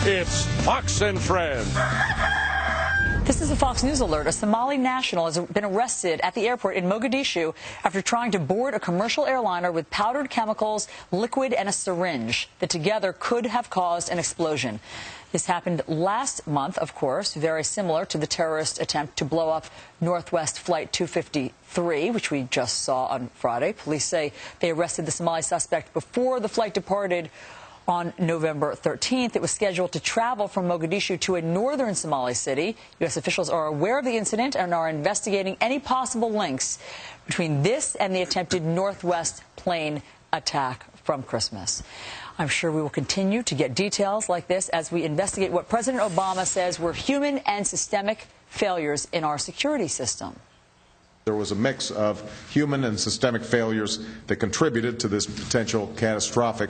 It's Fox and Friends. This is a Fox News alert. A Somali national has been arrested at the airport in Mogadishu after trying to board a commercial airliner with powdered chemicals, liquid, and a syringe that together could have caused an explosion. This happened last month, of course, very similar to the terrorist attempt to blow up Northwest Flight 253, which we just saw on Friday. Police say they arrested the Somali suspect before the flight departed on November 13th. It was scheduled to travel from Mogadishu to a northern Somali city. U.S. officials are aware of the incident and are investigating any possible links between this and the attempted Northwest plane attack from Christmas. I'm sure we will continue to get details like this as we investigate what President Obama says were human and systemic failures in our security system. There was a mix of human and systemic failures that contributed to this potential catastrophic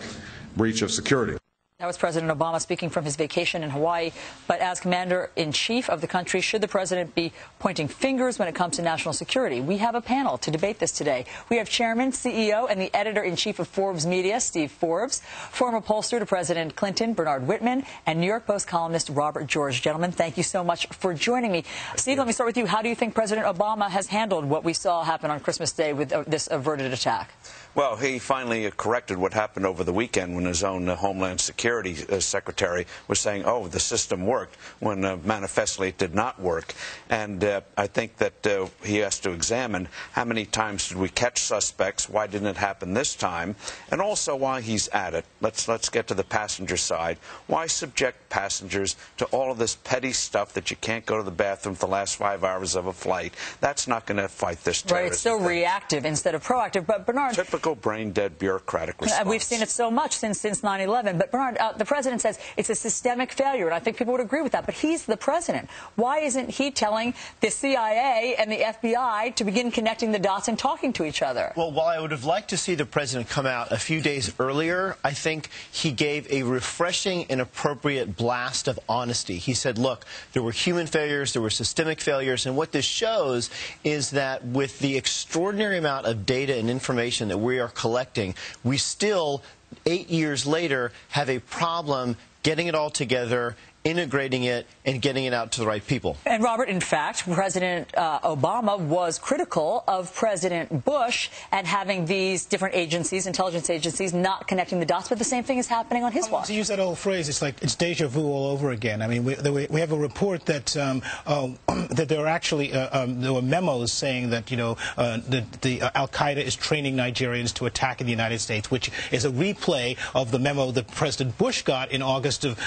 breach of security. That was President Obama speaking from his vacation in Hawaii. But as commander-in-chief of the country, should the president be pointing fingers when it comes to national security? We have a panel to debate this today. We have chairman, CEO, and the editor-in-chief of Forbes Media, Steve Forbes, former pollster to President Clinton, Bernard Whitman, and New York Post columnist Robert George. Gentlemen, thank you so much for joining me. Steve, let me start with you. How do you think President Obama has handled what we saw happen on Christmas Day with this averted attack? Well, he finally corrected what happened over the weekend when his own Homeland Security Secretary was saying, oh, the system worked, when manifestly it did not work. And I think that he has to examine how many times did we catch suspects, why didn't it happen this time, and also why he's at it. Let's get to the passenger side. Why subject passengers to all of this petty stuff that you can't go to the bathroom for the last 5 hours of a flight? That's not going to fight this terrorism. Right, it's so reactive instead of proactive. But Bernard, brain-dead bureaucratic response. We've seen it so much since 9/11. But Bernard, the president says it's a systemic failure, and I think people would agree with that. But he's the president. Why isn't he telling the CIA and the FBI to begin connecting the dots and talking to each other? Well, while I would have liked to see the president come out a few days earlier, I think he gave a refreshing and appropriate blast of honesty. He said, look, there were human failures, there were systemic failures, and what this shows is that with the extraordinary amount of data and information that we are collecting, we still, 8 years later, have a problem getting it all together, integrating it, and getting it out to the right people. And Robert, in fact, President Obama was critical of President Bush and having these different agencies, intelligence agencies, not connecting the dots, but the same thing is happening on his watch. To use that old phrase, it's like it's deja vu all over again. I mean, we have a report that that there are actually there were memos saying that the Al-Qaeda is training Nigerians to attack in the United States, which is a replay of the memo that President Bush got in August of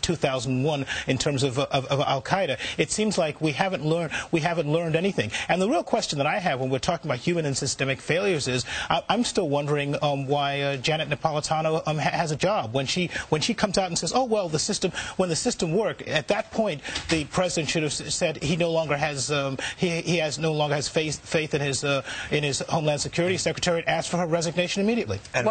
2001 in terms of Al-Qaeda. It seems like we haven't learned anything. And the real question that I have when we're talking about human and systemic failures is I'm still wondering why Janet Napolitano has a job. When she comes out and says, oh well, when the system worked, at that point the president should have said he no longer has no longer has faith in his Homeland Security Secretary and asked for her resignation immediately. And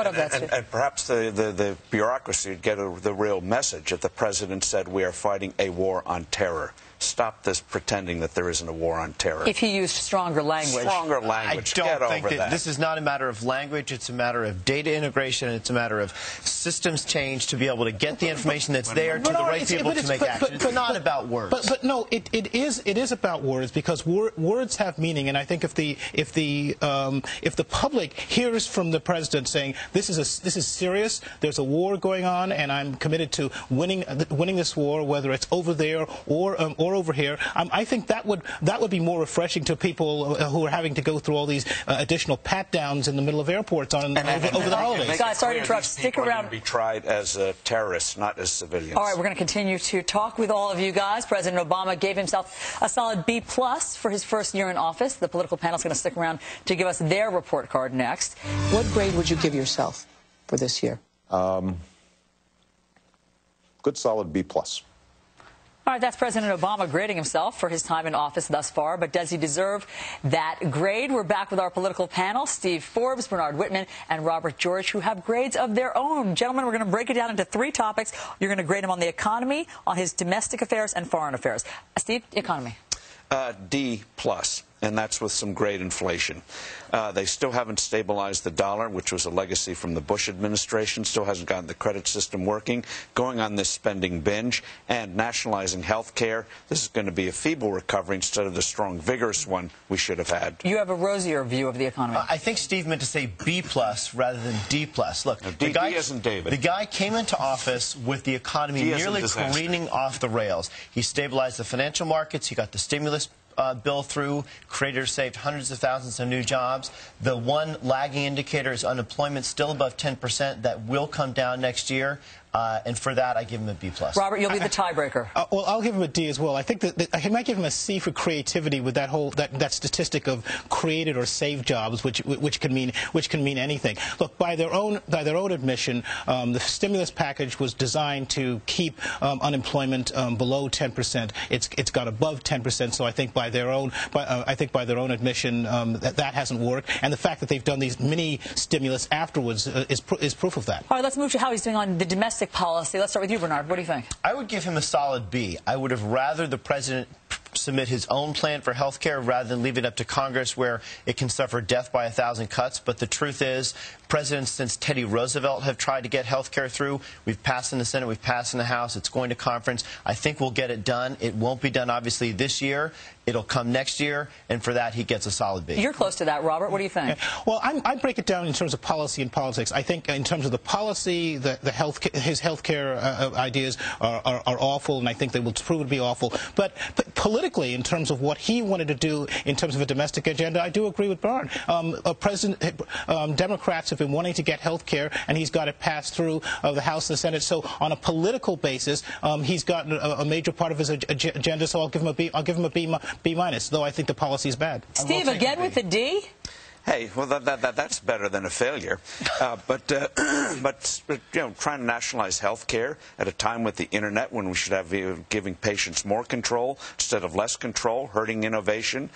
perhaps the bureaucracy would get the real message that the president said we are fighting a war on terror. Stop this pretending that there isn't a war on terror. If he used stronger language. Stronger language. I don't think that this is not a matter of language. It's a matter of data integration. It's a matter of systems change to be able to get the information that's there to the right people to make action. It's not about words. But no, it is about words, because words have meaning. And I think if the public hears from the president saying this is serious, there's a war going on, and I'm committed to winning this war, whether it's over there or over here, I think that would be more refreshing to people who are having to go through all these additional pat-downs in the middle of airports over the holidays. Guys, sorry to interrupt. Stick around. Be tried as terrorists, not as civilians. All right, we're going to continue to talk with all of you guys. President Obama gave himself a solid B+ for his first year in office. The political panel is going to stick around to give us their report card next. What grade would you give yourself for this year? Good solid B+. All right, that's President Obama grading himself for his time in office thus far, but does he deserve that grade? We're back with our political panel, Steve Forbes, Bernard Whitman, and Robert George, who have grades of their own. Gentlemen, we're going to break it down into 3 topics. You're going to grade him on the economy, on his domestic affairs, and foreign affairs. Steve, economy. D+. and that's with some great inflation. They still haven't stabilized the dollar, which was a legacy from the Bush administration, still hasn't gotten the credit system working, going on this spending binge, and nationalizing health care. This is going to be a feeble recovery instead of the strong, vigorous one we should have had. You have a rosier view of the economy. I think Steve meant to say B+ rather than D+. Look, now, the guy came into office with the economy nearly careening off the rails. He stabilized the financial markets. He got the stimulus bill through. Creators saved hundreds of thousands of new jobs. The one lagging indicator is unemployment, still above 10%. That will come down next year. And for that, I give him a B+. Robert, you'll be the tiebreaker. Well, I'll give him a D as well. I think that I might give him a C for creativity with that statistic of created or saved jobs, which can mean anything. Look, by their own admission, the stimulus package was designed to keep unemployment below 10%. It's got above 10%. So I think by their own admission, that hasn't worked. And the fact that they've done these mini stimulus afterwards is proof of that. All right, let's move to how he's doing on the domestic policy. Let's start with you, Bernard. What do you think? I would give him a solid B. I would have rather the president submit his own plan for health care rather than leave it up to Congress where it can suffer death by 1,000 cuts. But the truth is, presidents since Teddy Roosevelt have tried to get health care through. We've passed in the Senate. We've passed in the House. It's going to conference. I think we'll get it done. It won't be done, obviously, this year. It'll come next year. And for that, he gets a solid B. You're close to that, Robert. What do you think? Well, I break it down in terms of policy and politics. I think in terms of the policy, his health care ideas are awful, and I think they will prove to be awful. But politically, in terms of what he wanted to do in terms of a domestic agenda, I do agree with Bernard. Democrats have been wanting to get health care, and he's got it passed through the House and the Senate. So on a political basis, he's gotten a major part of his agenda. So I'll give him a B minus, though I think the policy is bad. Steve, again with the D? Hey, well, that's better than a failure. But you know, trying to nationalize health care at a time with the Internet when we should have giving patients more control instead of less control, hurting innovation,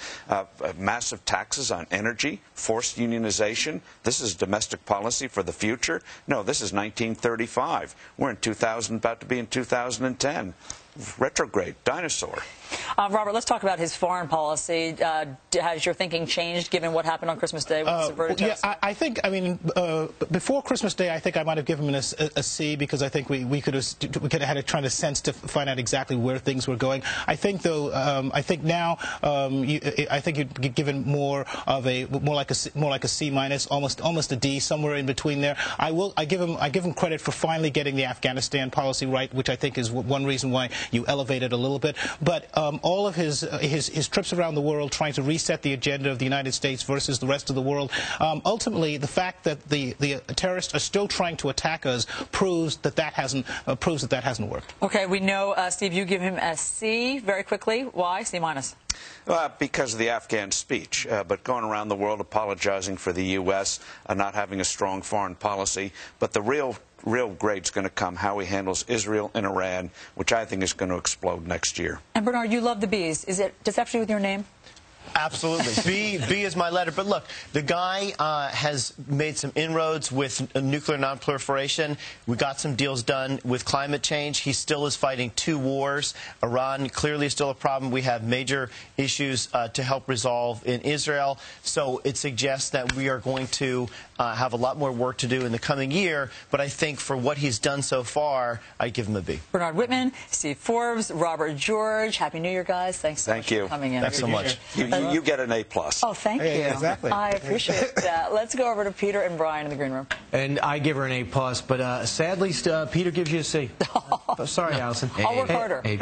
massive taxes on energy, forced unionization. This is domestic policy for the future? No, this is 1935. We're in 2000, about to be in 2010. Retrograde, dinosaur. Robert, let's talk about his foreign policy. Has your thinking changed given what happened on Christmas Day with the subverted text? Yeah, I think, before Christmas Day, I think I might have given him a C because I think we could have had a trying to sense to find out exactly where things were going. I think, though, I think now, I think you'd be given more like a C minus, almost a D, somewhere in between there. I give him credit for finally getting the Afghanistan policy right, which I think is one reason why you elevate it a little bit. But all of his trips around the world trying to reset the agenda of the United States versus the rest of the world, ultimately the fact that the terrorists are still trying to attack us proves that hasn't worked. Okay, we know, Steve, you give him a C very quickly. Why? C minus. Because of the Afghan speech, but going around the world apologizing for the U.S., not having a strong foreign policy. But the real grade's going to come how he handles Israel and Iran, which I think is going to explode next year. And Bernard, you love the B's. Does that have to do with your name? Absolutely. B is my letter. But look, the guy has made some inroads with nuclear nonproliferation. We got some deals done with climate change. He still is fighting 2 wars. Iran clearly is still a problem. We have major issues to help resolve in Israel. So it suggests that we are going to have a lot more work to do in the coming year. But I think for what he's done so far, I give him a B. Bernard Whitman, Steve Forbes, Robert George. Happy New Year, guys. Thanks so much for coming in. Thanks so much. You get an A+. Oh, thank you. Exactly. I appreciate that. Let's go over to Peter and Brian in the green room. And I give her an A+, but sadly, Peter gives you a C. Sorry, Allison. I'll work harder. A+.